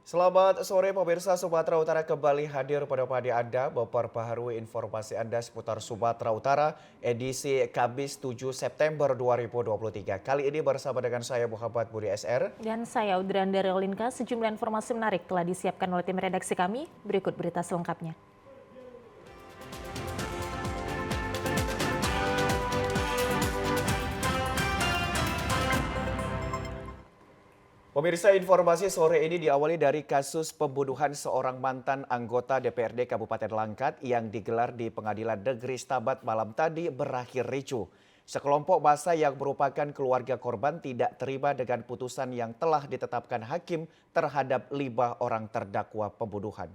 Selamat sore pemirsa, Sumatera Utara kembali hadir pada pagi Anda memperbaharui informasi Anda seputar Sumatera Utara edisi Kamis 7 September 2023. Kali ini bersama dengan saya Muhammad Budi SR. Dan saya Udranda Reolinka, sejumlah informasi menarik telah disiapkan oleh tim redaksi kami. Berikut berita selengkapnya. Pemirsa, informasi sore ini diawali dari kasus pembunuhan seorang mantan anggota DPRD Kabupaten Langkat yang digelar di Pengadilan Negeri Stabat malam tadi berakhir ricuh. Sekelompok massa yang merupakan keluarga korban tidak terima dengan putusan yang telah ditetapkan hakim terhadap 5 orang terdakwa pembunuhan.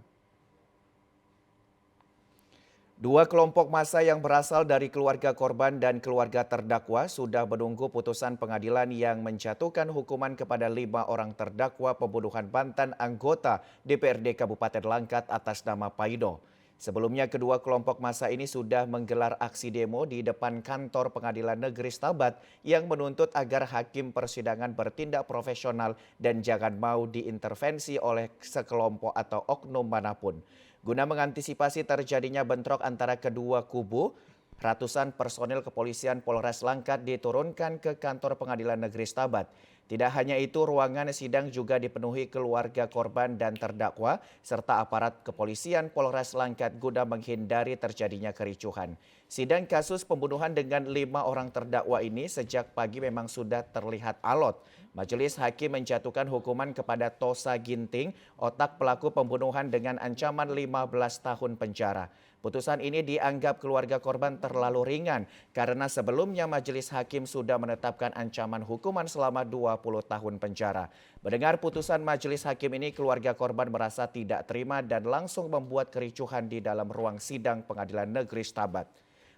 Dua kelompok massa yang berasal dari keluarga korban dan keluarga terdakwa sudah menunggu putusan pengadilan yang menjatuhkan hukuman kepada 5 orang terdakwa pembunuhan mantan anggota DPRD Kabupaten Langkat atas nama Paido. Sebelumnya kedua kelompok massa ini sudah menggelar aksi demo di depan kantor Pengadilan Negeri Stabat yang menuntut agar hakim persidangan bertindak profesional dan jangan mau diintervensi oleh sekelompok atau oknum manapun. Guna mengantisipasi terjadinya bentrok antara kedua kubu, ratusan personil kepolisian Polres Langkat diturunkan ke kantor Pengadilan Negeri Stabat. Tidak hanya itu, ruangan sidang juga dipenuhi keluarga korban dan terdakwa, serta aparat kepolisian Polres Langkat guna menghindari terjadinya kericuhan. Sidang kasus pembunuhan dengan 5 orang terdakwa ini sejak pagi memang sudah terlihat alot. Majelis Hakim menjatuhkan hukuman kepada Tosa Ginting, otak pelaku pembunuhan dengan ancaman 15 tahun penjara. Putusan ini dianggap keluarga korban terlalu ringan karena sebelumnya Majelis Hakim sudah menetapkan ancaman hukuman selama 20 tahun penjara. Mendengar putusan Majelis Hakim ini, keluarga korban merasa tidak terima dan langsung membuat kericuhan di dalam ruang sidang Pengadilan Negeri Stabat.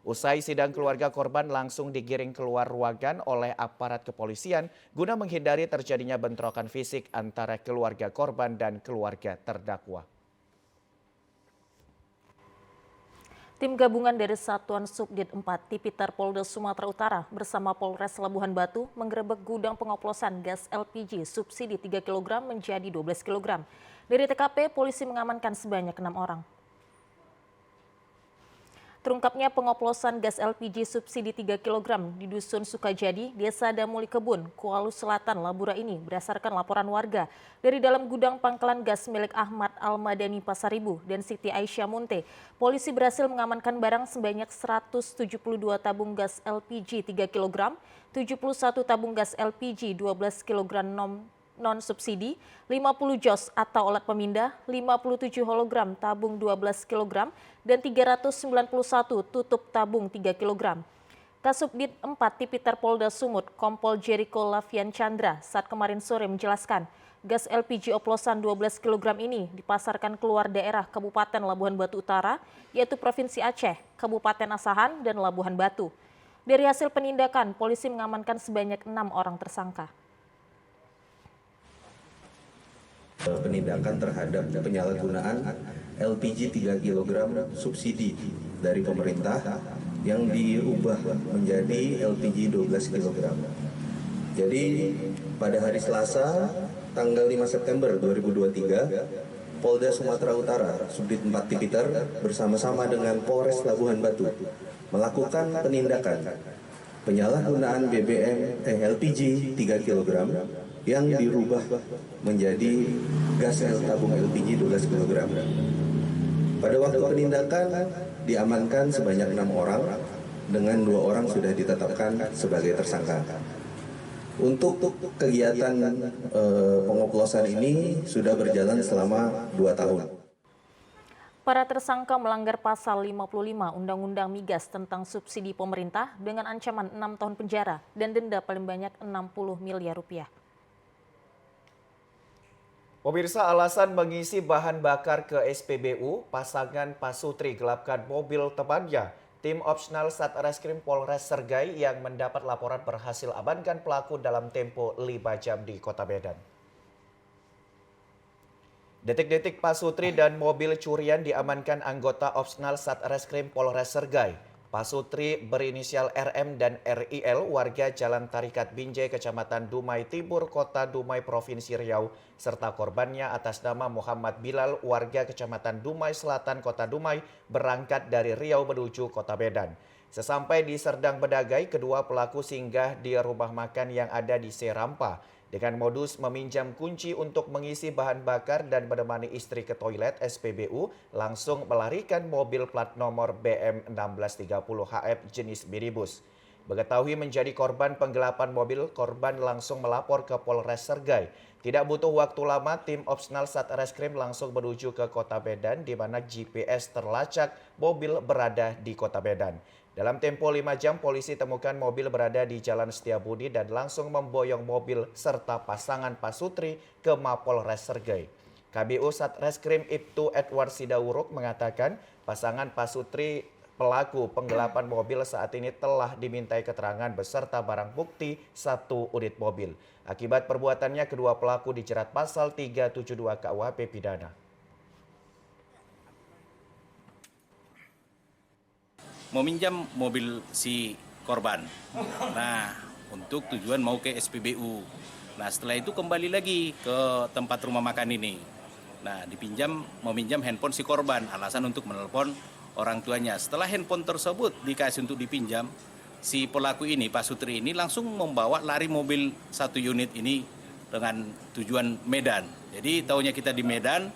Usai sidang, keluarga korban langsung digiring keluar ruangan oleh aparat kepolisian guna menghindari terjadinya bentrokan fisik antara keluarga korban dan keluarga terdakwa. Tim gabungan dari Satuan Subdit 4 Tipiter Polda Sumatera Utara bersama Polres Labuhan Batu menggerebek gudang pengoplosan gas LPG subsidi 3 kg menjadi 12 kg. Dari TKP, polisi mengamankan sebanyak 6 orang. Terungkapnya pengoplosan gas LPG subsidi 3 kg di Dusun Sukajadi, Desa Damuli Kebun, Kuala Selatan, Labura ini berdasarkan laporan warga dari dalam gudang pangkalan gas milik Ahmad Al-Madani Pasaribu dan Siti Aisyah Munte. Polisi berhasil mengamankan barang sebanyak 172 tabung gas LPG 3 kg, 71 tabung gas LPG 12 kg non-subsidi, 50 jos atau alat pemindah, 57 hologram tabung 12 kg, dan 391 tutup tabung 3 kg. Kasubdit 4 Tipiter Polda Sumut, Kompol Jericho Lavian Chandra saat kemarin sore menjelaskan, gas LPG oplosan 12 kg ini dipasarkan keluar daerah Kabupaten Labuhan Batu Utara, yaitu Provinsi Aceh, Kabupaten Asahan, dan Labuhan Batu. Dari hasil penindakan, polisi mengamankan sebanyak 6 orang tersangka. Penindakan terhadap penyalahgunaan LPG 3 kg subsidi dari pemerintah yang diubah menjadi LPG 12 kg. Jadi pada hari Selasa tanggal 5 September 2023, Polda Sumatera Utara Subdit 4 Tipiter bersama-sama dengan Polres Labuhan Batu melakukan penindakan penyalahgunaan LPG 3 kg yang dirubah menjadi gas tabung LPG 12 kg. Pada waktu penindakan diamankan sebanyak 6 orang, dengan 2 orang sudah ditetapkan sebagai tersangka. Untuk kegiatan pengoplosan ini sudah berjalan selama 2 tahun. Para tersangka melanggar pasal 55 Undang-Undang Migas tentang subsidi pemerintah dengan ancaman 6 tahun penjara dan denda paling banyak 60 miliar rupiah. Pemirsa, alasan mengisi bahan bakar ke SPBU, pasangan Pasutri gelapkan mobil temannya. Tim opsional Satreskrim Polres Sergai yang mendapat laporan berhasil amankan pelaku dalam tempo 5 jam di Kota Medan. Detik-detik Pasutri dan mobil curian diamankan anggota opsional Satreskrim Polres Sergai. Pasutri berinisial RM dan RIL warga Jalan Tarikat Binjai, Kecamatan Dumai Tibur, Kota Dumai, Provinsi Riau, serta korbannya atas nama Muhammad Bilal warga Kecamatan Dumai Selatan, Kota Dumai, berangkat dari Riau menuju Kota Medan. Sesampai di Serdang Bedagai, kedua pelaku singgah di rumah makan yang ada di Serampa dengan modus meminjam kunci untuk mengisi bahan bakar dan menemani istri ke toilet. SPBU langsung melarikan mobil plat nomor BM 1630 HF jenis minibus. Mengetahui menjadi korban penggelapan mobil, korban langsung melapor ke Polres Sergai. Tidak butuh waktu lama, tim Opsnal Satreskrim langsung menuju ke Kota Medan di mana GPS terlacak mobil berada di Kota Medan. Dalam tempo 5 jam, polisi temukan mobil berada di Jalan Setiabudi dan langsung memboyong mobil serta pasangan Pasutri ke Mapolres Sergai. KBU Satreskrim Ibtu Edward Sidauruk mengatakan pasangan Pasutri pelaku penggelapan mobil saat ini telah dimintai keterangan beserta barang bukti 1 unit mobil. Akibat perbuatannya, kedua pelaku dijerat pasal 372 KUHP pidana. Meminjam mobil si korban. Nah, untuk tujuan mau ke SPBU. Nah, setelah itu kembali lagi ke tempat rumah makan ini. Nah, meminjam handphone si korban, alasan untuk menelpon orang tuanya. Setelah handphone tersebut dikasih untuk dipinjam, si pelaku ini, Pasutri ini langsung membawa lari mobil 1 unit ini dengan tujuan Medan. Jadi taunya kita di Medan,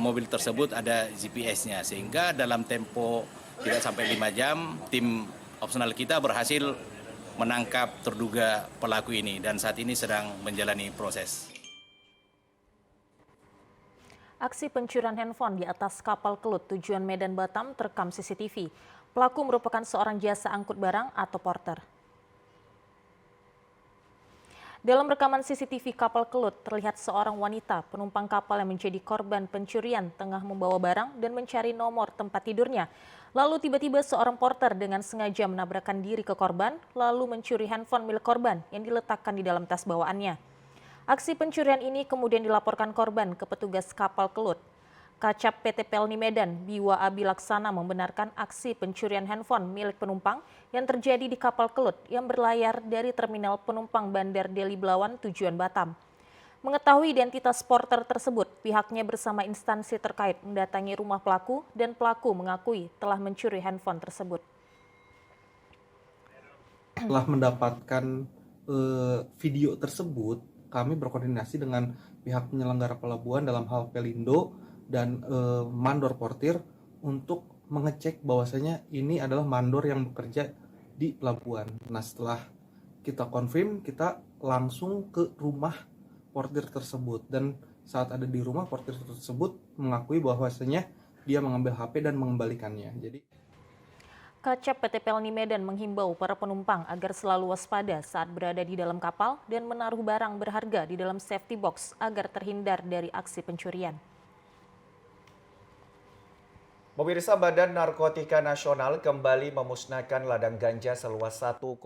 mobil tersebut ada GPS-nya. Sehingga dalam tempo tidak sampai 5 jam, tim opsional kita berhasil menangkap terduga pelaku ini dan saat ini sedang menjalani proses. Aksi pencurian handphone di atas kapal kelut tujuan Medan Batam terekam CCTV. Pelaku merupakan seorang jasa angkut barang atau porter. Dalam rekaman CCTV kapal kelut, terlihat seorang wanita penumpang kapal yang menjadi korban pencurian tengah membawa barang dan mencari nomor tempat tidurnya. Lalu tiba-tiba seorang porter dengan sengaja menabrakkan diri ke korban, lalu mencuri handphone milik korban yang diletakkan di dalam tas bawaannya. Aksi pencurian ini kemudian dilaporkan korban ke petugas kapal kelut. Kacap PT Pelni Medan, Biwa Abilaksana membenarkan aksi pencurian handphone milik penumpang yang terjadi di kapal kelut yang berlayar dari terminal penumpang Bandar Deli Belawan tujuan Batam. Mengetahui identitas porter tersebut, pihaknya bersama instansi terkait mendatangi rumah pelaku dan pelaku mengakui telah mencuri handphone tersebut. Setelah mendapatkan video tersebut, kami berkoordinasi dengan pihak penyelenggara pelabuhan dalam hal Pelindo dan mandor portir untuk mengecek bahwasanya ini adalah mandor yang bekerja di pelabuhan. Nah, setelah kita konfirm, kita langsung ke rumah portir tersebut dan saat ada di rumah portir tersebut mengakui bahwasanya dia mengambil HP dan mengembalikannya. Jadi Kacap PT Pelni Medan menghimbau para penumpang agar selalu waspada saat berada di dalam kapal dan menaruh barang berharga di dalam safety box agar terhindar dari aksi pencurian. Pemirsa, Badan Narkotika Nasional kembali memusnahkan ladang ganja seluas 1,5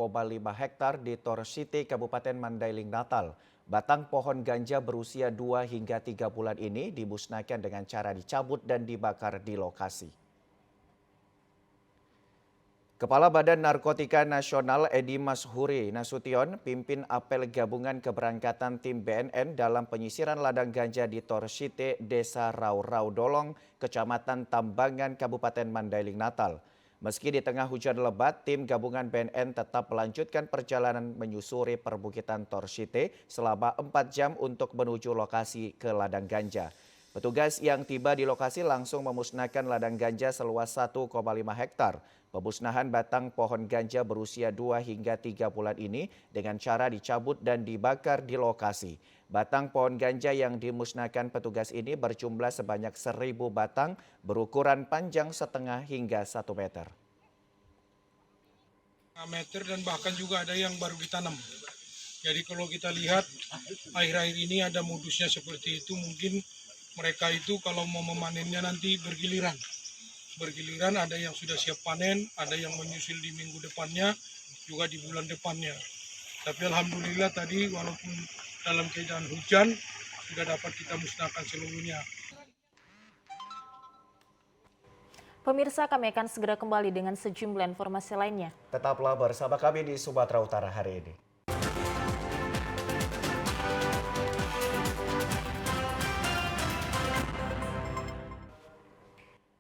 hektar di Torsite, Kabupaten Mandailing, Natal. Batang pohon ganja berusia 2 hingga 3 bulan ini dimusnahkan dengan cara dicabut dan dibakar di lokasi. Kepala Badan Narkotika Nasional Edi Mashuri Nasution pimpin apel gabungan keberangkatan tim BNN dalam penyisiran ladang ganja di Torsite, Desa Rau-Rau Dolong, Kecamatan Tambangan, Kabupaten Mandailing, Natal. Meski di tengah hujan lebat, tim gabungan BNN tetap melanjutkan perjalanan menyusuri perbukitan Torsite selama 4 jam untuk menuju lokasi ke ladang ganja. Petugas yang tiba di lokasi langsung memusnahkan ladang ganja seluas 1,5 hektar. Pemusnahan batang pohon ganja berusia 2 hingga 3 bulan ini dengan cara dicabut dan dibakar di lokasi. Batang pohon ganja yang dimusnahkan petugas ini berjumlah sebanyak 1.000 batang berukuran panjang setengah hingga 1 meter. Meter dan bahkan juga ada yang baru ditanam. Jadi kalau kita lihat akhir-akhir ini ada modusnya seperti itu, mungkin mereka itu kalau mau memanennya nanti bergiliran. Bergiliran, ada yang sudah siap panen, ada yang menyusul di minggu depannya, juga di bulan depannya. Tapi alhamdulillah tadi walaupun dalam keadaan hujan sudah dapat kita musnahkan seluruhnya. Pemirsa, kami akan segera kembali dengan sejumlah informasi lainnya. Tetaplah bersama kami di Sumatera Utara hari ini.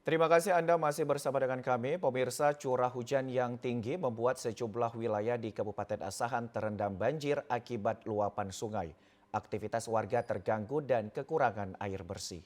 Terima kasih Anda masih bersama dengan kami. Pemirsa, curah hujan yang tinggi membuat sejumlah wilayah di Kabupaten Asahan terendam banjir akibat luapan sungai. Aktivitas warga terganggu dan kekurangan air bersih.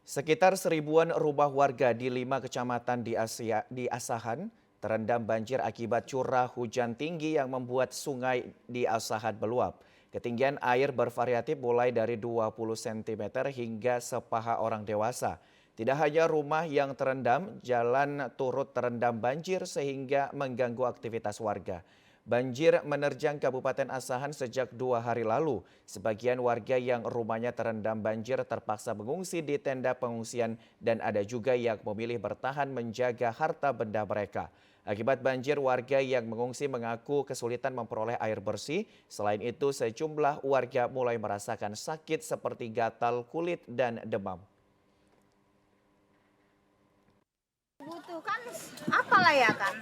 Sekitar 1000-an rumah warga di 5 kecamatan di Asahan terendam banjir akibat curah hujan tinggi yang membuat sungai di Asahan meluap. Ketinggian air bervariatif mulai dari 20 cm hingga sepaha orang dewasa. Tidak hanya rumah yang terendam, jalan turut terendam banjir sehingga mengganggu aktivitas warga. Banjir menerjang Kabupaten Asahan sejak 2 hari lalu. Sebagian warga yang rumahnya terendam banjir terpaksa mengungsi di tenda pengungsian dan ada juga yang memilih bertahan menjaga harta benda mereka. Akibat banjir, warga yang mengungsi mengaku kesulitan memperoleh air bersih. Selain itu, sejumlah warga mulai merasakan sakit seperti gatal kulit dan demam. Butuhkan apa layakan?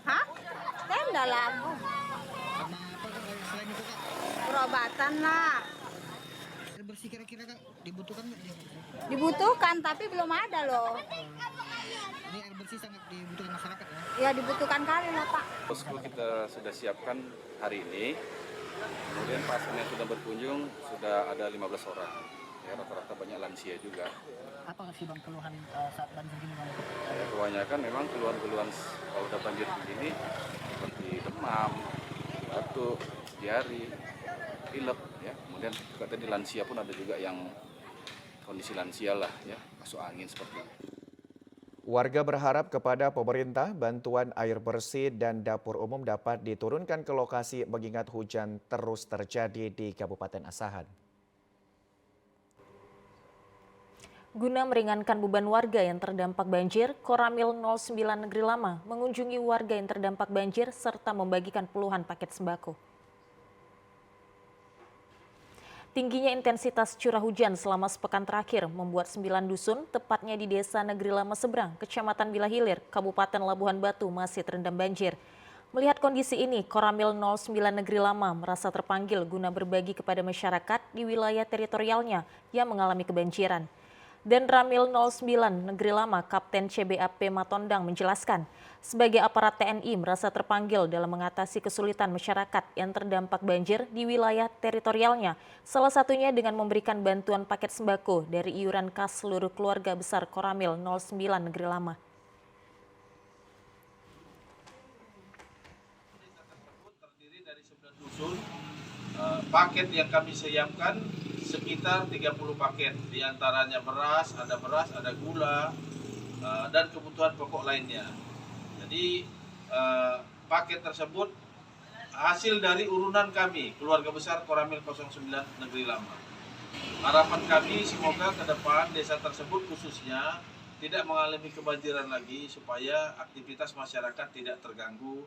Hah? Tenda lah. Perobatan lah. Air bersih kira-kira Kak, dibutuhkan nggak? Dibutuhkan tapi belum ada loh. Ini air bersih sangat dibutuhkan masyarakat ya. Ya dibutuhkan kali lah Pak. Posko kita sudah siapkan hari ini, kemudian pasien yang sudah berkunjung sudah ada 15 orang. Ya, rata-rata banyak lansia juga. Apa sih Bang keluhan saat banjir gini Bang? Ya, kebanyakan memang keluhan-keluhan kalau udah banjir begini seperti demam, batuk, diare, pilek. Ya. Kemudian juga tadi lansia pun ada juga yang kondisi lansia lah, ya, masuk angin seperti itu. Warga berharap kepada pemerintah bantuan air bersih dan dapur umum dapat diturunkan ke lokasi mengingat hujan terus terjadi di Kabupaten Asahan. Guna meringankan beban warga yang terdampak banjir, Koramil 09 Negeri Lama mengunjungi warga yang terdampak banjir serta membagikan puluhan paket sembako. Tingginya intensitas curah hujan selama sepekan terakhir membuat 9 dusun, tepatnya di Desa Negeri Lama Seberang, Kecamatan Bilahilir, Kabupaten Labuhan Batu masih terendam banjir. Melihat kondisi ini, Koramil 09 Negeri Lama merasa terpanggil guna berbagi kepada masyarakat di wilayah teritorialnya yang mengalami kebanjiran. Dan Ramil 09 Negeri Lama Kapten CBAP Matondang menjelaskan, sebagai aparat TNI merasa terpanggil dalam mengatasi kesulitan masyarakat yang terdampak banjir di wilayah teritorialnya, salah satunya dengan memberikan bantuan paket sembako dari iuran kas seluruh keluarga besar Koramil 09 Negeri Lama. Terdiri dari 9 dusun, paket yang kami siapkan sekitar 30 paket, diantaranya beras, ada gula, dan kebutuhan pokok lainnya. Jadi paket tersebut hasil dari urunan kami, keluarga besar Koramil 09 Negeri Lama. Harapan kami semoga ke depan desa tersebut khususnya tidak mengalami kebanjiran lagi supaya aktivitas masyarakat tidak terganggu.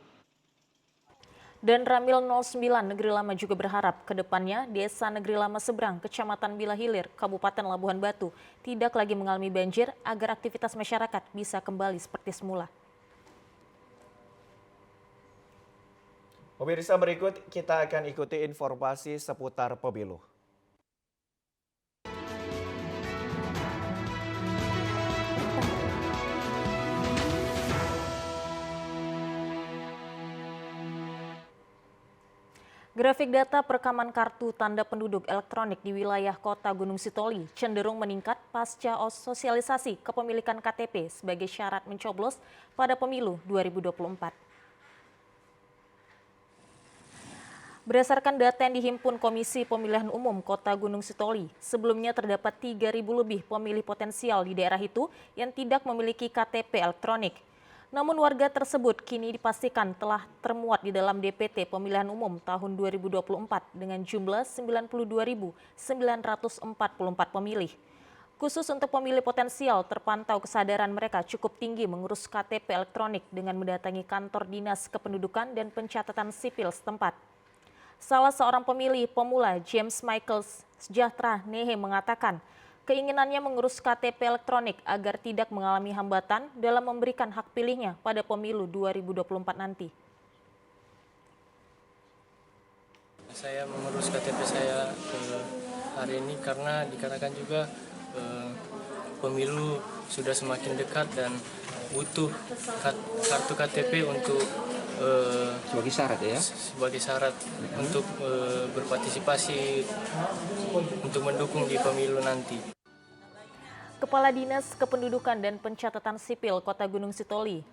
Dan Ramil 09 Negeri Lama juga berharap ke depannya Desa Negeri Lama Seberang, Kecamatan Bilahilir, Kabupaten Labuhan Batu tidak lagi mengalami banjir agar aktivitas masyarakat bisa kembali seperti semula. Pemirsa, berikut kita akan ikuti informasi seputar pemilu. Grafik data perekaman kartu tanda penduduk elektronik di wilayah Kota Gunung Sitoli cenderung meningkat pasca sosialisasi kepemilikan KTP sebagai syarat mencoblos pada pemilu 2024. Berdasarkan data yang dihimpun Komisi Pemilihan Umum Kota Gunung Sitoli, sebelumnya terdapat 3.000 lebih pemilih potensial di daerah itu yang tidak memiliki KTP elektronik. Namun warga tersebut kini dipastikan telah termuat di dalam DPT Pemilihan Umum tahun 2024 dengan jumlah 92.944 pemilih. Khusus untuk pemilih potensial, terpantau kesadaran mereka cukup tinggi mengurus KTP elektronik dengan mendatangi kantor Dinas Kependudukan dan Pencatatan Sipil setempat. Salah seorang pemilih pemula, James Michael Sejahtera Nehe, mengatakan, Keinginannya mengurus KTP elektronik agar tidak mengalami hambatan dalam memberikan hak pilihnya pada pemilu 2024 nanti. Saya mengurus KTP saya hari ini karena dikarenakan juga pemilu sudah semakin dekat dan butuh kartu KTP untuk Sebagai syarat ya? sebagai syarat untuk berpartisipasi untuk mendukung di pemilu nanti. Kepala Dinas Kependudukan dan Pencatatan Sipil Kota Gunung Sitoli,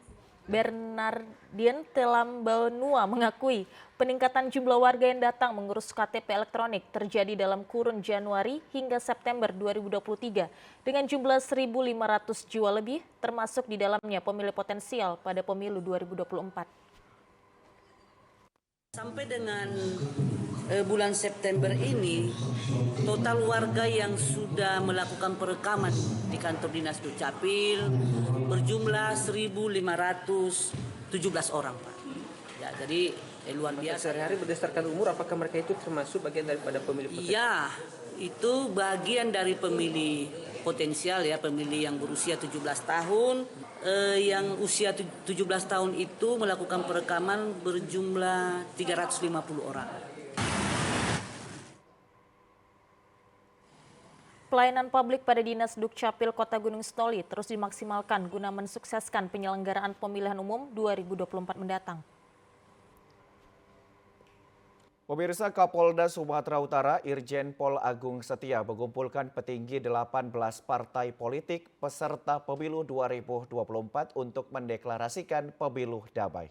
Bernardin Telambanua mengakui peningkatan jumlah warga yang datang mengurus KTP elektronik terjadi dalam kurun Januari hingga September 2023 dengan jumlah 1.500 jiwa lebih, termasuk di dalamnya pemilih potensial pada pemilu 2024. Sampai dengan bulan September ini, total warga yang sudah melakukan perekaman di kantor Dinas Dukcapil berjumlah 1.517 orang, Pak. Ya, jadi luar biasa. Sehari-hari berdasarkan umur, apakah mereka itu termasuk bagian daripada pemilih potensial? Iya, itu bagian dari pemilih potensial ya, pemilih yang berusia 17 tahun. Yang usia 17 tahun itu melakukan perekaman berjumlah 350 orang. Pelayanan publik pada Dinas Dukcapil Kota Gunung Sitoli terus dimaksimalkan guna mensukseskan penyelenggaraan pemilihan umum 2024 mendatang. Pemirsa, Kapolda Sumatera Utara Irjen Pol Agung Setia mengumpulkan petinggi 18 partai politik peserta pemilu 2024 untuk mendeklarasikan pemilu damai.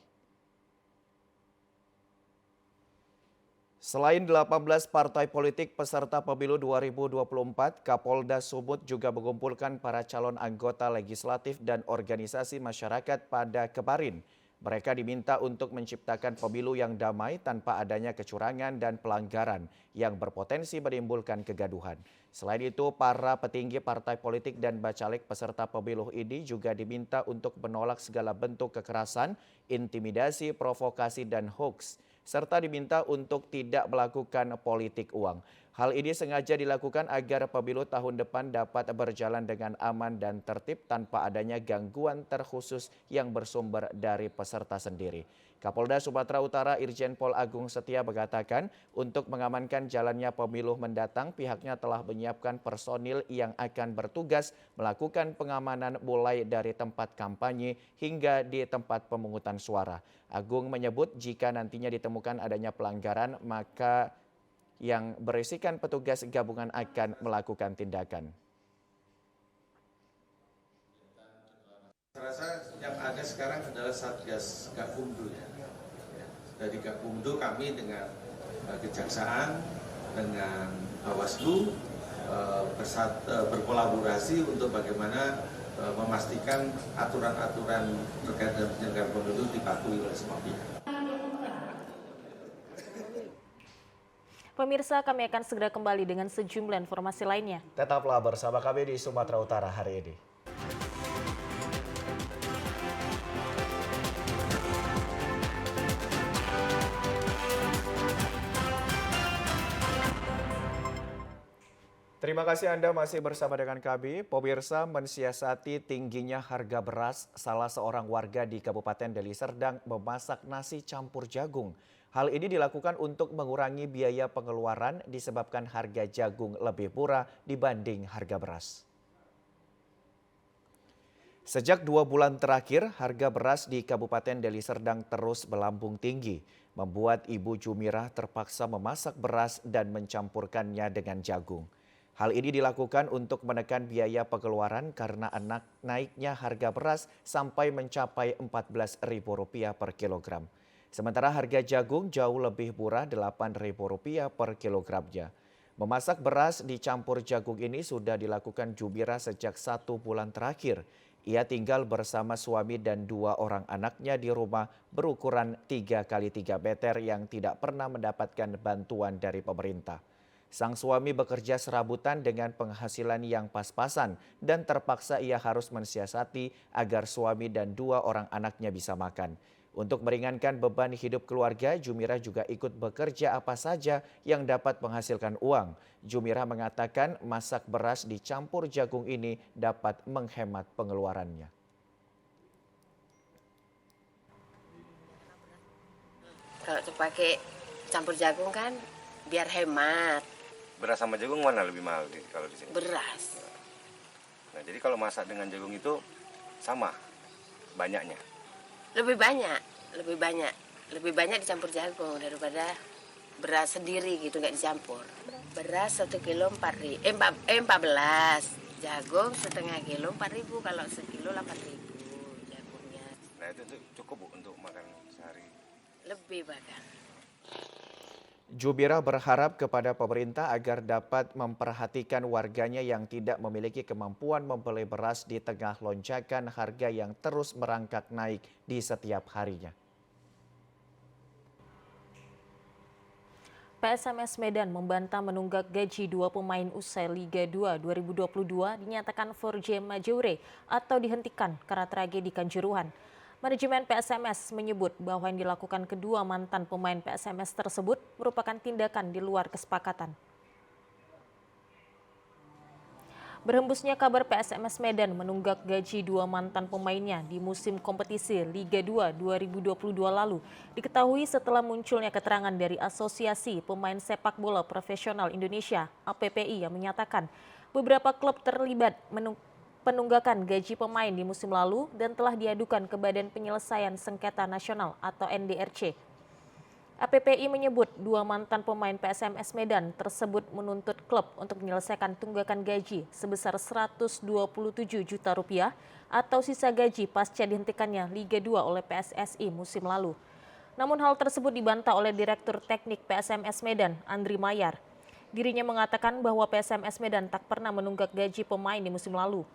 Selain 18 partai politik peserta pemilu 2024, Kapolda Sumut juga mengumpulkan para calon anggota legislatif dan organisasi masyarakat pada kemarin. Mereka diminta untuk menciptakan pemilu yang damai tanpa adanya kecurangan dan pelanggaran yang berpotensi menimbulkan kegaduhan. Selain itu, para petinggi partai politik dan bacalek peserta pemilu ini juga diminta untuk menolak segala bentuk kekerasan, intimidasi, provokasi, dan hoaks, serta diminta untuk tidak melakukan politik uang. Hal ini sengaja dilakukan agar pemilu tahun depan dapat berjalan dengan aman dan tertib tanpa adanya gangguan terkhusus yang bersumber dari peserta sendiri. Kapolda Sumatera Utara Irjen Pol Agung Setia mengatakan untuk mengamankan jalannya pemilu mendatang pihaknya telah menyiapkan personil yang akan bertugas melakukan pengamanan mulai dari tempat kampanye hingga di tempat pemungutan suara. Agung menyebut jika nantinya ditemukan adanya pelanggaran maka yang berisikan petugas gabungan akan melakukan tindakan. Saya rasa yang ada sekarang adalah Satgas Gakumdu ya. Dari Gakumdu kami dengan Kejaksaan, dengan Bawaslu berkolaborasi untuk bagaimana memastikan aturan-aturan terkait dengan penyelenggaraan pemilu dipatuhi oleh semua pihak. Pemirsa, kami akan segera kembali dengan sejumlah informasi lainnya. Tetaplah bersama kami di Sumatera Utara hari ini. Terima kasih Anda masih bersama dengan kami. Pemirsa, mensiasati tingginya harga beras, salah seorang warga di Kabupaten Deli Serdang memasak nasi campur jagung. Hal ini dilakukan untuk mengurangi biaya pengeluaran disebabkan harga jagung lebih murah dibanding harga beras. Sejak 2 bulan terakhir, harga beras di Kabupaten Deli Serdang terus melambung tinggi, membuat Ibu Jumirah terpaksa memasak beras dan mencampurkannya dengan jagung. Hal ini dilakukan untuk menekan biaya pengeluaran karena naiknya harga beras sampai mencapai Rp14.000 per kilogram. Sementara harga jagung jauh lebih murah Rp8.000 per kilogramnya. Memasak beras dicampur jagung ini sudah dilakukan Jumirah sejak 1 bulan terakhir. Ia tinggal bersama suami dan 2 orang anaknya di rumah berukuran 3x3 meter yang tidak pernah mendapatkan bantuan dari pemerintah. Sang suami bekerja serabutan dengan penghasilan yang pas-pasan dan terpaksa ia harus mensiasati agar suami dan 2 orang anaknya bisa makan. Untuk meringankan beban hidup keluarga, Jumira juga ikut bekerja apa saja yang dapat menghasilkan uang. Jumira mengatakan masak beras dicampur jagung ini dapat menghemat pengeluarannya. Kalau pakai campur jagung kan biar hemat. Beras sama jagung mana lebih mahal kalau di sini? Beras. Nah, jadi kalau masak dengan jagung itu sama banyaknya. Lebih banyak dicampur jagung daripada beras sendiri gitu nggak dicampur. Beras 1 kilo 14, jagung setengah kilo 4.000, kalau sekilo 8.000 jagungnya. Nah itu cukup Bu untuk makan sehari? Lebih bahkan. Jumira berharap kepada pemerintah agar dapat memperhatikan warganya yang tidak memiliki kemampuan membeli beras di tengah lonjakan harga yang terus merangkak naik di setiap harinya. PSMS Medan membantah menunggak gaji 2 pemain usai Liga 2 2022 dinyatakan force majeure atau dihentikan karena tragedi Kanjuruhan. Manajemen PSMS menyebut bahwa yang dilakukan kedua mantan pemain PSMS tersebut merupakan tindakan di luar kesepakatan. Berhembusnya kabar PSMS Medan menunggak gaji 2 mantan pemainnya di musim kompetisi Liga 2 2022 lalu diketahui setelah munculnya keterangan dari Asosiasi Pemain Sepak Bola Profesional Indonesia (APPI) yang menyatakan beberapa klub terlibat penunggakan gaji pemain di musim lalu dan telah diadukan ke Badan Penyelesaian Sengketa Nasional atau NDRC. APPI menyebut 2 mantan pemain PSMS Medan tersebut menuntut klub untuk menyelesaikan tunggakan gaji sebesar 127 juta rupiah atau sisa gaji pasca dihentikannya Liga 2 oleh PSSI musim lalu. Namun hal tersebut dibantah oleh Direktur Teknik PSMS Medan, Andri Mayar. Dirinya mengatakan bahwa PSMS Medan tak pernah menunggak gaji pemain di musim lalu.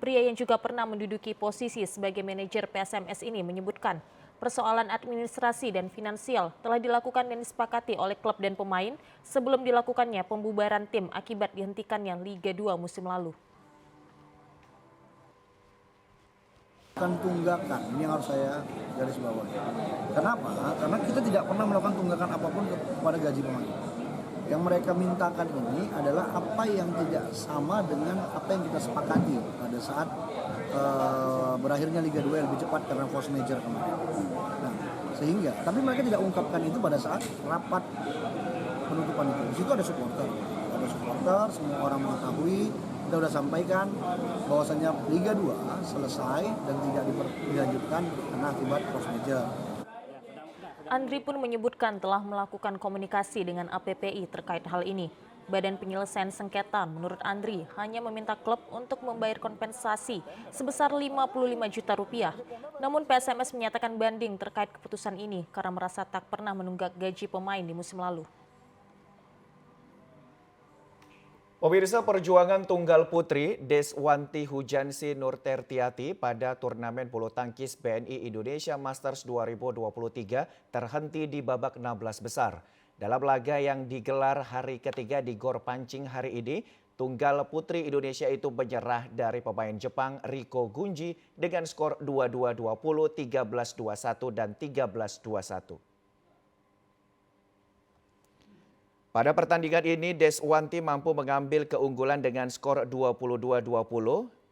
Pria yang juga pernah menduduki posisi sebagai manajer PSMS ini menyebutkan persoalan administrasi dan finansial telah dilakukan dan disepakati oleh klub dan pemain sebelum dilakukannya pembubaran tim akibat dihentikannya Liga 2 musim lalu. Tunggakan, ini yang harus saya garis bawahi. Kenapa? Karena kita tidak pernah melakukan tunggakan apapun kepada gaji pemain. Yang mereka mintakan ini adalah apa yang tidak sama dengan apa yang kita sepakati pada saat berakhirnya Liga 2 yang lebih cepat karena force majeure kemarin. Nah, sehingga, tapi mereka tidak ungkapkan itu pada saat rapat penutupan itu. Di situ ada supporter, semua orang mengetahui. Kita sudah sampaikan bahwasannya Liga 2 selesai dan tidak dilanjutkan karena akibat force majeure. Andri pun menyebutkan telah melakukan komunikasi dengan APPI terkait hal ini. Badan Penyelesaian Sengketa menurut Andri hanya meminta klub untuk membayar kompensasi sebesar 55 juta rupiah. Namun PSMS menyatakan banding terkait keputusan ini karena merasa tak pernah menunggak gaji pemain di musim lalu. Pemirsa, perjuangan tunggal putri Deswanti Hujansi Nurtertiati pada turnamen bulu tangkis BNI Indonesia Masters 2023 terhenti di babak 16 besar. Dalam laga yang digelar hari ketiga di Gor Pancing hari ini, tunggal putri Indonesia itu menyerah dari pemain Jepang Riko Gunji dengan skor 22-20, 13-21 dan 13-21. Pada pertandingan ini, Deswanti mampu mengambil keunggulan dengan skor 22-20,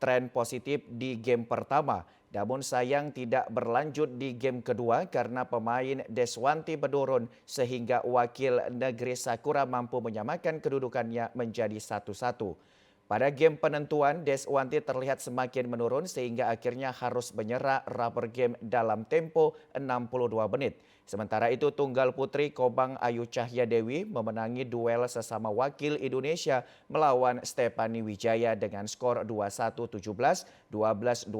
tren positif di game pertama. Namun sayang tidak berlanjut di game kedua karena pemain Deswanti menurun sehingga wakil negeri Sakura mampu menyamakan kedudukannya menjadi 1-1. Pada game penentuan, Deswanti terlihat semakin menurun sehingga akhirnya harus menyerah rubber game dalam tempo 62 menit. Sementara itu tunggal putri Kobang Ayu Cahya Dewi memenangi duel sesama wakil Indonesia melawan Stephanie Wijaya dengan skor 21-17, 12-21,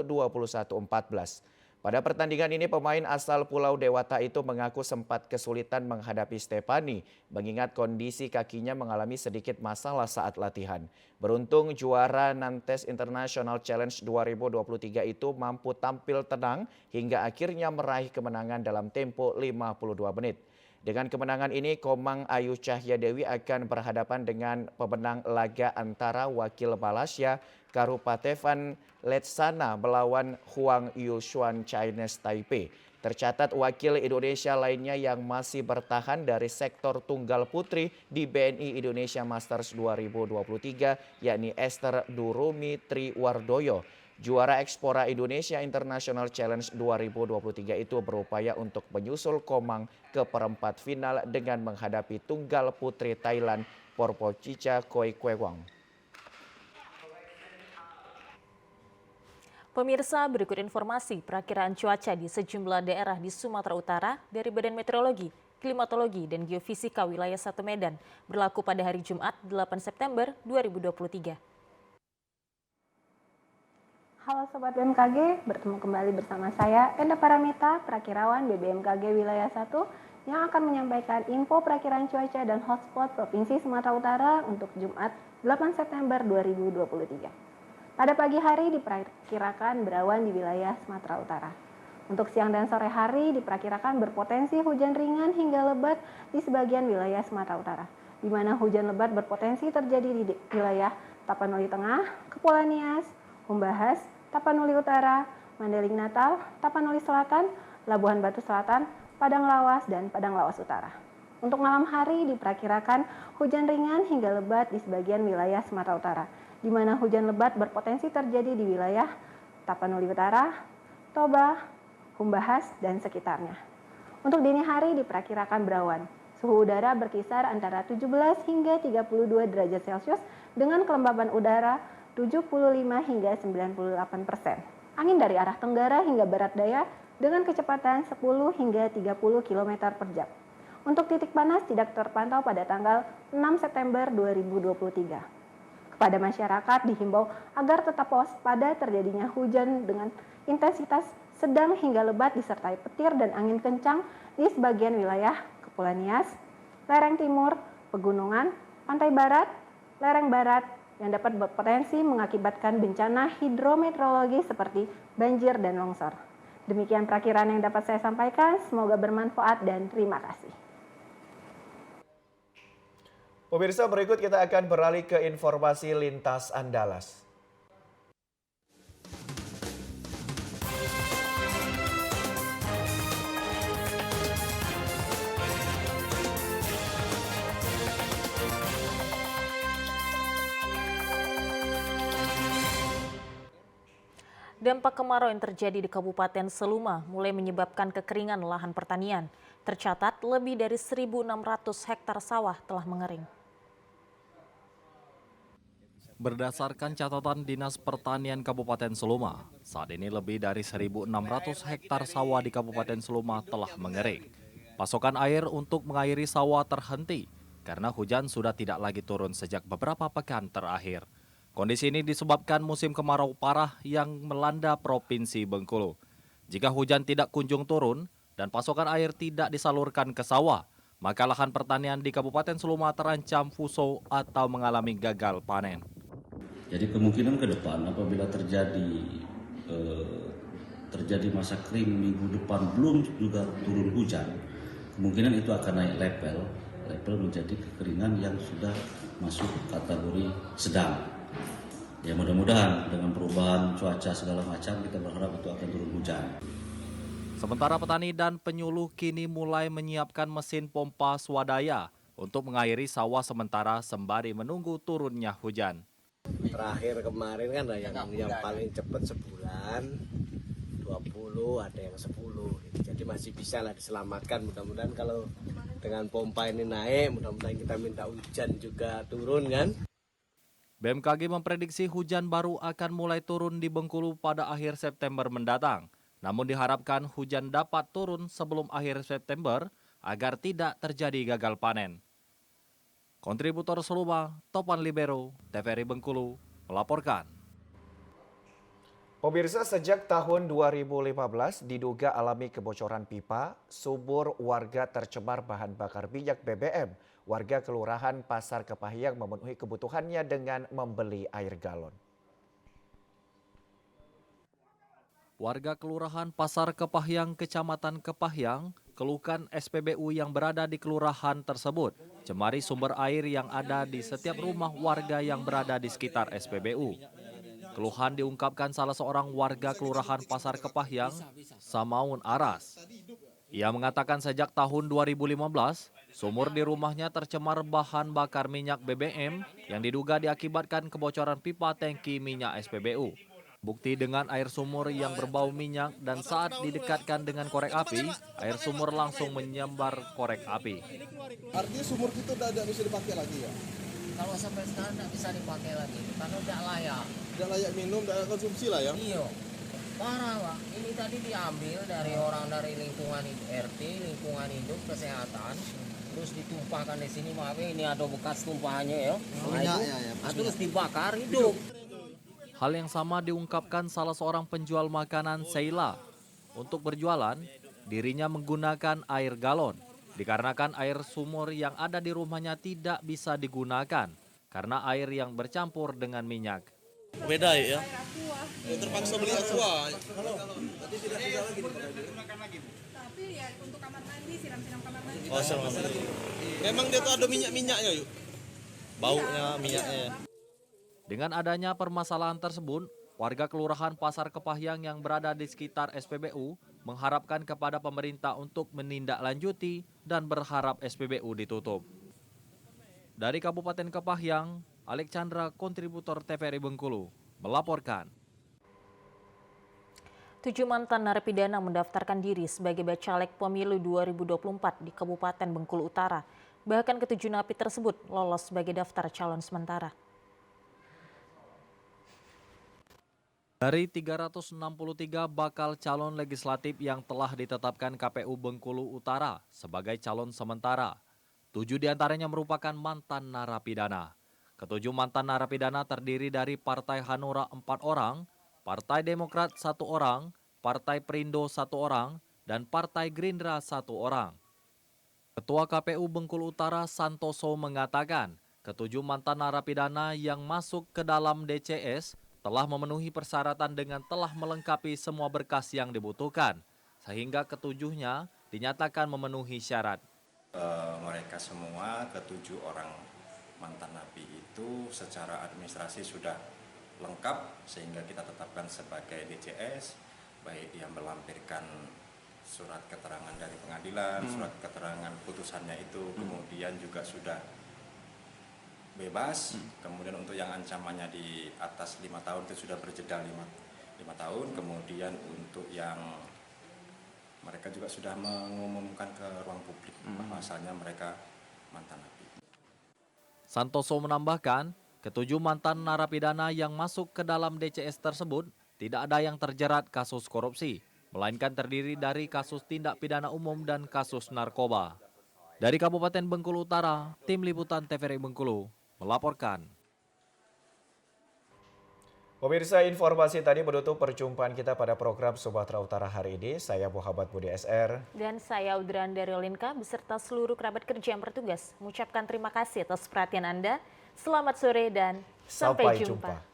21-14. Pada pertandingan ini pemain asal Pulau Dewata itu mengaku sempat kesulitan menghadapi Stephanie mengingat kondisi kakinya mengalami sedikit masalah saat latihan. Beruntung juara Nantes International Challenge 2023 itu mampu tampil tenang hingga akhirnya meraih kemenangan dalam tempo 52 menit. Dengan kemenangan ini, Komang Ayu Cahya Dewi akan berhadapan dengan pemenang laga antara wakil Malaysia Karupatevan Letsana melawan Huang Yushuan Chinese Taipei. Tercatat wakil Indonesia lainnya yang masih bertahan dari sektor tunggal putri di BNI Indonesia Masters 2023 yakni Esther Durumi Triwardoyo. Juara Ekspora Indonesia International Challenge 2023 itu berupaya untuk menyusul Komang ke perempat final dengan menghadapi tunggal putri Thailand Porpochicha Koikwewang. Pemirsa, berikut informasi perakiraan cuaca di sejumlah daerah di Sumatera Utara dari Badan Meteorologi, Klimatologi, dan Geofisika Wilayah 1 Medan berlaku pada hari Jumat 8 September 2023. Halo Sobat BMKG, bertemu kembali bersama saya Enda Paramita, Prakirawan BBMKG Wilayah 1 yang akan menyampaikan info perakiraan cuaca dan hotspot Provinsi Sumatera Utara untuk Jumat 8 September 2023. Pada pagi hari diperkirakan berawan di wilayah Sumatera Utara. Untuk siang dan sore hari diperkirakan berpotensi hujan ringan hingga lebat di sebagian wilayah Sumatera Utara, di mana hujan lebat berpotensi terjadi di wilayah Tapanuli Tengah, Kepulauan Nias, Humbahas, Tapanuli Utara, Mandailing Natal, Tapanuli Selatan, Labuhan Batu Selatan, Padang Lawas, dan Padang Lawas Utara. Untuk malam hari diperkirakan hujan ringan hingga lebat di sebagian wilayah Sumatera Utara, di mana hujan lebat berpotensi terjadi di wilayah Tapanuli Utara, Toba, Humbahas, dan sekitarnya. Untuk dini hari diperkirakan berawan. Suhu udara berkisar antara 17 hingga 32 derajat Celcius dengan kelembaban udara 75 hingga 98%. Angin dari arah tenggara hingga barat daya dengan kecepatan 10 hingga 30 km per jam. Untuk titik panas tidak terpantau pada tanggal 6 September 2023. Kepada masyarakat dihimbau agar tetap waspada terjadinya hujan dengan intensitas sedang hingga lebat disertai petir dan angin kencang di sebagian wilayah Kepulauan Nias, lereng timur, pegunungan, pantai barat, lereng barat, yang dapat berpotensi mengakibatkan bencana hidrometeorologi seperti banjir dan longsor. Demikian perakiraan yang dapat saya sampaikan, semoga bermanfaat dan terima kasih. Pemirsa, berikut kita akan beralih ke informasi lintas Andalas. Dampak kemarau yang terjadi di Kabupaten Seluma mulai menyebabkan kekeringan lahan pertanian. Tercatat lebih dari 1.600 hektar sawah telah mengering. Berdasarkan catatan Dinas Pertanian Kabupaten Seluma, saat ini lebih dari 1.600 hektar sawah di Kabupaten Seluma telah mengering. Pasokan air untuk mengairi sawah terhenti karena hujan sudah tidak lagi turun sejak beberapa pekan terakhir. Kondisi ini disebabkan musim kemarau parah yang melanda Provinsi Bengkulu. Jika hujan tidak kunjung turun dan pasokan air tidak disalurkan ke sawah, maka lahan pertanian di Kabupaten Seluma terancam fuso atau mengalami gagal panen. Jadi kemungkinan ke depan apabila terjadi masa kering minggu depan belum juga turun hujan, kemungkinan itu akan naik level menjadi kekeringan yang sudah masuk kategori sedang. Ya mudah-mudahan dengan perubahan cuaca segala macam kita berharap itu akan turun hujan. Sementara petani dan penyuluh kini mulai menyiapkan mesin pompa swadaya untuk mengairi sawah sementara sembari menunggu turunnya hujan. Terakhir kemarin kan ada yang paling cepat sebulan 20, ada yang 10. Jadi masih bisa lah diselamatkan. Mudah-mudahan kalau dengan pompa ini naik, mudah-mudahan kita minta hujan juga turun kan. BMKG memprediksi hujan baru akan mulai turun di Bengkulu pada akhir September mendatang. Namun diharapkan hujan dapat turun sebelum akhir September agar tidak terjadi gagal panen. Kontributor Seluma, Topan Libero, TVRI Bengkulu, melaporkan. Pemirsa, sejak tahun 2015 diduga alami kebocoran pipa, subur warga tercemar bahan bakar minyak BBM. Warga Kelurahan Pasar Kepahyang memenuhi kebutuhannya dengan membeli air galon. Warga Kelurahan Pasar Kepahyang, Kecamatan Kepahyang, dikeluhkan SPBU yang berada di kelurahan tersebut, cemari sumber air yang ada di setiap rumah warga yang berada di sekitar SPBU. Keluhan diungkapkan salah seorang warga kelurahan Pasar Kepahyang, Samaun Aras. Ia mengatakan sejak tahun 2015, sumur di rumahnya tercemar bahan bakar minyak BBM yang diduga diakibatkan kebocoran pipa tangki minyak SPBU. Bukti dengan air sumur yang berbau minyak dan saat didekatkan dengan korek api, air sumur langsung menyambar korek api. Artinya sumur itu udah bisa dipakai lagi ya? Kalau sampai sekarang tidak bisa dipakai lagi, karena tidak layak. Tidak layak minum, tidak layak konsumsi lah ya? Iya, parah Pak. Ini tadi diambil dari orang dari lingkungan RT, lingkungan hidup, kesehatan, terus ditumpahkan di sini. Maaf ini ada bekas tumpahannya ya. Terus dibakar hidup. Hal yang sama diungkapkan salah seorang penjual makanan Sheila. Untuk berjualan, dirinya menggunakan air galon. Dikarenakan air sumur yang ada di rumahnya tidak bisa digunakan karena air yang bercampur dengan minyak. Beda ya? Terpaksa beli aqua. Tapi tidak bisa lagi digunakan lagi. Tapi ya untuk kamar mandi, siram-siram kamar mandi. Oh, siram mandi. Memang dia tuh ada minyak-minyaknya yuk. Baunya, minyaknya. Dengan adanya permasalahan tersebut, warga Kelurahan Pasar Kepahyang yang berada di sekitar SPBU mengharapkan kepada pemerintah untuk menindaklanjuti dan berharap SPBU ditutup. Dari Kabupaten Kepahyang, Alek Chandra, kontributor TVRI Bengkulu, melaporkan. 7 mantan narapidana mendaftarkan diri sebagai bacalek pemilu 2024 di Kabupaten Bengkulu Utara. Bahkan ke-7 napi tersebut lolos sebagai daftar calon sementara. Dari 363 bakal calon legislatif yang telah ditetapkan KPU Bengkulu Utara sebagai calon sementara, 7 diantaranya merupakan mantan narapidana. Ke-7 mantan narapidana terdiri dari Partai Hanura 4 orang, Partai Demokrat 1 orang, Partai Perindo 1 orang, dan Partai Gerindra 1 orang. Ketua KPU Bengkulu Utara Santoso mengatakan, ke-7 mantan narapidana yang masuk ke dalam DCS telah memenuhi persyaratan dengan telah melengkapi semua berkas yang dibutuhkan, sehingga ke-7-nya dinyatakan memenuhi syarat. Mereka semua ke-7 orang mantan napi itu secara administrasi sudah lengkap sehingga kita tetapkan sebagai DCS, baik yang melampirkan surat keterangan dari pengadilan, surat keterangan putusannya itu, kemudian juga sudah bebas, kemudian untuk yang ancamannya di atas 5 tahun itu sudah berjeda 5 tahun, kemudian untuk yang mereka juga sudah mengumumkan ke ruang publik bahwasanya mereka mantan napi. Santoso menambahkan, ke-7 mantan narapidana yang masuk ke dalam DCS tersebut tidak ada yang terjerat kasus korupsi, melainkan terdiri dari kasus tindak pidana umum dan kasus narkoba. Dari Kabupaten Bengkulu Utara, Tim Liputan TVRI Bengkulu melaporkan. Pemirsa, informasi tadi menutup perjumpaan kita pada program Sumatera Utara hari ini. Saya Muhammad Budi SR. Dan saya Udran Daryolinka beserta seluruh kerabat kerja yang bertugas mengucapkan terima kasih atas perhatian Anda. Selamat sore dan sampai jumpa.